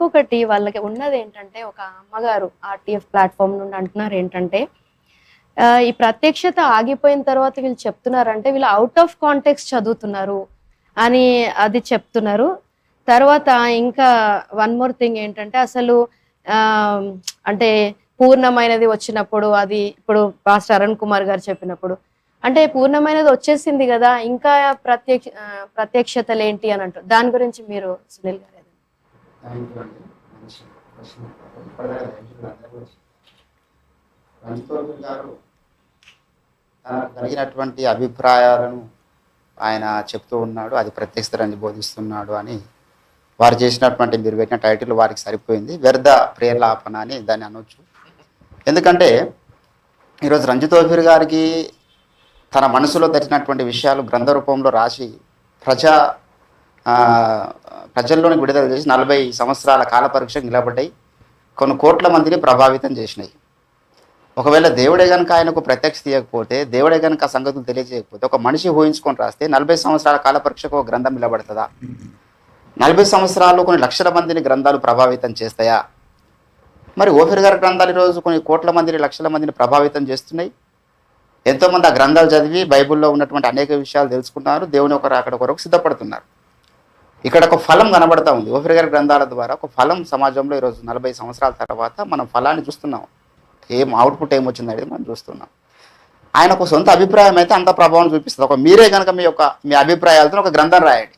ఇంకొకటి వాళ్ళకి ఉన్నది ఏంటంటే, ఒక అమ్మగారు ఆర్టీఎఫ్ ప్లాట్ఫామ్ నుండి అంటున్నారు ఏంటంటే, ఈ ప్రత్యక్షత ఆగిపోయిన తర్వాత వీళ్ళు చెప్తున్నారంటే వీళ్ళు అవుట్ ఆఫ్ కాంటెక్స్ట్ చదువుతున్నారు అని అది చెప్తున్నారు. తర్వాత ఇంకా వన్ మోర్ థింగ్ ఏంటంటే, అసలు అంటే పూర్ణమైనది వచ్చినప్పుడు, అది ఇప్పుడు పాస్టర్ అరుణ్ కుమార్ గారు చెప్పినప్పుడు, అంటే పూర్ణమైనది వచ్చేసింది కదా, ఇంకా ప్రత్యక్షతలు ఏంటి అని అంటారు. దాని గురించి మీరు సునీల్ గారు కలిగినటువంటి అభిప్రాయాలను ఆయన చెప్తూ ఉన్నాడు, అది ప్రత్యక్షతని బోధిస్తున్నాడు అని వారు చేసినటువంటి మీరు పెట్టిన టైటిల్ వారికి సరిపోయింది, వ్యర్థ ప్రేలాపన అని దాన్ని అనొచ్చు. ఎందుకంటే ఈరోజు రంజితోఫీర్ గారికి తన మనసులో తట్టినటువంటి విషయాలు గ్రంథ రూపంలో రాసి ప్రజల్లోని విడుదల చేసి 40 సంవత్సరాల కాల పరీక్షకు నిలబడ్డాయి, కొన్ని కోట్ల మందిని ప్రభావితం చేసినాయి. ఒకవేళ దేవుడే కనుక ఆయనకు ప్రత్యక్ష తీయకపోతే, దేవుడే కనుక సంగతులు తెలియజేయకపోతే, ఒక మనిషి ఊహించుకొని రాస్తే 40 సంవత్సరాల కాల పరీక్షకు ఒక గ్రంథం నిలబడుతుందా? 40 సంవత్సరాలు కొన్ని లక్షల మందిని గ్రంథాలు ప్రభావితం చేస్తాయా? మరి ఓఫీర్ గారి గ్రంథాలు ఈరోజు కొన్ని కోట్ల మందిని, లక్షల మందిని ప్రభావితం చేస్తున్నాయి. ఎంతోమంది ఆ గ్రంథాలు చదివి బైబిల్లో ఉన్నటువంటి అనేక విషయాలు తెలుసుకున్నారు, దేవుని ఒక రాకడ కొరకు సిద్ధపడుతున్నారు. ఇక్కడ ఒక ఫలం కనబడతా ఉంది. ఓఫీర్ గారి గ్రంథాల ద్వారా ఒక ఫలం సమాజంలో ఈరోజు 40 సంవత్సరాల తర్వాత మనం ఫలాన్ని చూస్తున్నాం. అవుట్పుట్ ఏమొచ్చిందనేది మనం చూస్తున్నాం. ఆయన ఒక సొంత అభిప్రాయం అయితే అంత ప్రభావం చూపిస్తుంది. ఒక మీరే కనుక మీ అభిప్రాయాలతో ఒక గ్రంథం రాయండి.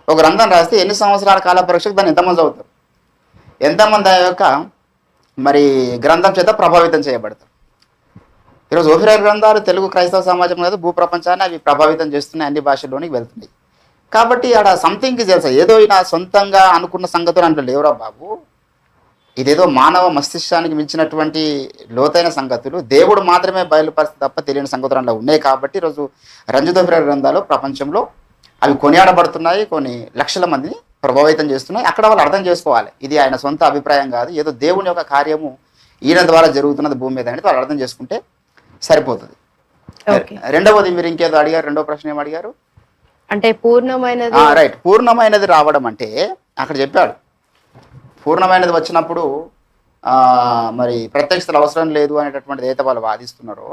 ఒక గ్రంథం రాస్తే ఎన్ని సంవత్సరాల కాల పరీక్షకు దాన్ని ఎంతమంది చదువుతారు, ఎంతమంది ఆ యొక్క మరి గ్రంథం చేత ప్రభావితం చేయబడతారు. ఈరోజు ఓఫీర్ గారి గ్రంథాలు తెలుగు క్రైస్తవ సమాజం మీద భూప్రపంచాన్ని అవి ప్రభావితం చేస్తున్నాయి, అన్ని భాషల్లోనికి వెళ్తున్నాయి. కాబట్టి ఆడ సంథింగ్ తెలుసా, ఏదో నా సొంతంగా అనుకున్న సంగతులు అంటే లేవురా బాబు, ఇదేదో మానవ మస్తిష్కానికి మించినటువంటి లోతైన సంగతులు దేవుడు మాత్రమే బయలుపరిస్తే తప్ప తెలియని సంగతులు అందులో ఉన్నాయి. కాబట్టి ఈరోజు రంజితోఫీర్ గ్రంథాలు ప్రపంచంలో అవి కొనియాడబడుతున్నాయి, కొన్ని లక్షల మందిని ప్రభావితం చేస్తున్నాయి. అక్కడ వాళ్ళు అర్థం చేసుకోవాలి, ఇది ఆయన సొంత అభిప్రాయం కాదు, ఏదో దేవుని యొక్క కార్యము ఈయన ద్వారా జరుగుతున్నది భూమి మీద అనేది వాళ్ళు అర్థం చేసుకుంటే సరిపోతుంది. రెండవది మీరు ఇంకేదో అడిగారు, రెండవ ప్రశ్న ఏం అడిగారు అంటే పూర్ణమైనది. రైట్, పూర్ణమైనది రావడం అంటే అక్కడ చెప్పాడు, పూర్ణమైనది వచ్చినప్పుడు మరి ప్రత్యక్షతలు అవసరం లేదు అనేటటువంటిది ఏదైతే వాళ్ళు వాదిస్తున్నారో,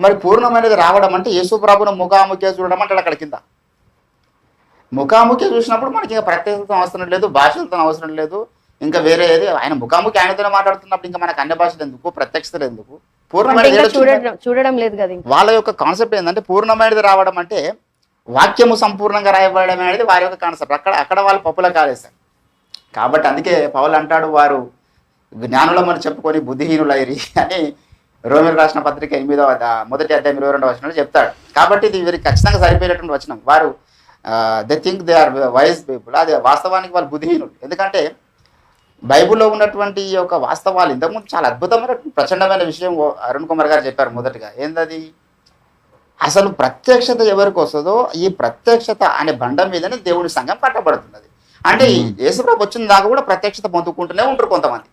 మరి పూర్ణమైనది రావడం అంటే యేసు ప్రభువును ముఖాముఖిగా చూడడం అంటాడు. అక్కడ కింద ముఖాముఖి చూసినప్పుడు మనకి ఇంకా ప్రత్యక్షత అవసరం లేదు, భాషలతో అవసరం లేదు, ఇంకా వేరే ఏది ఆయన ముఖాముఖి ఆయనతోనే మాట్లాడుతున్నప్పుడు ఇంకా మనకు అన్ని భాషలు ఎందుకు, ప్రత్యక్షతలు ఎందుకు, పూర్ణమైనది చూడడం లేదు కదా. వాళ్ళ యొక్క కాన్సెప్ట్ ఏంటంటే పూర్ణమైనది రావడం అంటే వాక్యము సంపూర్ణంగా రాయబడడం అనేది వారి యొక్క కాన్సెప్ట్. అక్కడ వాళ్ళు పప్పుల కాలేస్తారు. కాబట్టి అందుకే పౌలు అంటాడు, వారు జ్ఞానులమని చెప్పుకొని బుద్ధిహీనులైరి అని రోమిలకు రాసిన పత్రిక 8వ అధ్యాయం 22వ వచనంలో చెప్తాడు. కాబట్టి ఇది వీరికి ఖచ్చితంగా సరిపోయేటటువంటి వచనం. వారు they think they are wise people, అది వాస్తవానికి వాళ్ళు బుద్ధిహీనులు. ఎందుకంటే బైబిల్లో ఉన్నటువంటి ఈ యొక్క వాస్తవాలు ఇంతకుముందు చాలా అద్భుతమైన ప్రచండమైన విషయం అరుణ్ కుమార్ గారు చెప్పారు. మొదటిగా ఏందది, అసలు ప్రత్యక్షత ఎవరికి వస్తుందో ఈ ప్రత్యక్షత అనే బండ మీదనే దేవుని సంఘం కట్టబడుతున్నది. అంటే యేసుప్రభు వచ్చిన దాకా కూడా ప్రత్యక్షత పొందుకుంటూనే ఉంటారు కొంతమంది.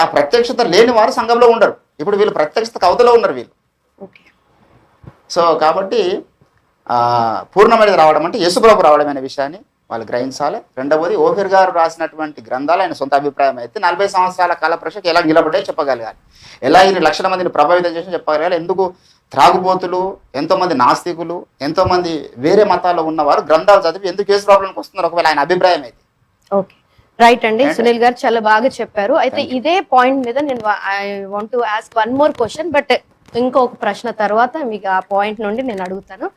ఆ ప్రత్యక్షత లేని వారు సంఘంలో ఉండరు. ఇప్పుడు వీళ్ళు ప్రత్యక్షత కవతలో ఉన్నారు వీళ్ళు. సో కాబట్టి పూర్ణమైనది రావడం అంటే యేసుప్రభు రావడం అనే విషయాన్ని వాళ్ళు గ్రహించాలి. రెండవది ఓఫీర్ గారు రాసినటువంటి గ్రంథాలు ఆయన సొంత అభిప్రాయం అయితే 40 సంవత్సరాల కాల పరీక్షకు ఎలా నిలబడ్డాయో చెప్పగలగాలి, ఎలా ఇన్ని లక్షల మందిని ప్రభావితం చేసి చెప్పగలగాలి. ఎందుకు త్రాగుబోతులు, ఎంతోమంది నాస్తికులు, ఎంతోమంది వేరే మతాల్లో ఉన్నవారు గ్రంథాలు చదివి ఎందుకు యేసు ప్రభువుకి వస్తున్నారు ఒకవేళ ఆయన అభిప్రాయం అయితే. ఓకే, రైట్ అండి. సునీల్ గారు చాలా బాగా చెప్పారు. అయితే ఇదే పాయింట్ మీద నేను I want to ask one more question, but ఇంకొక ప్రశ్న తర్వాత మీకు ఆ పాయింట్ నుండి నేను అడుగుతాను.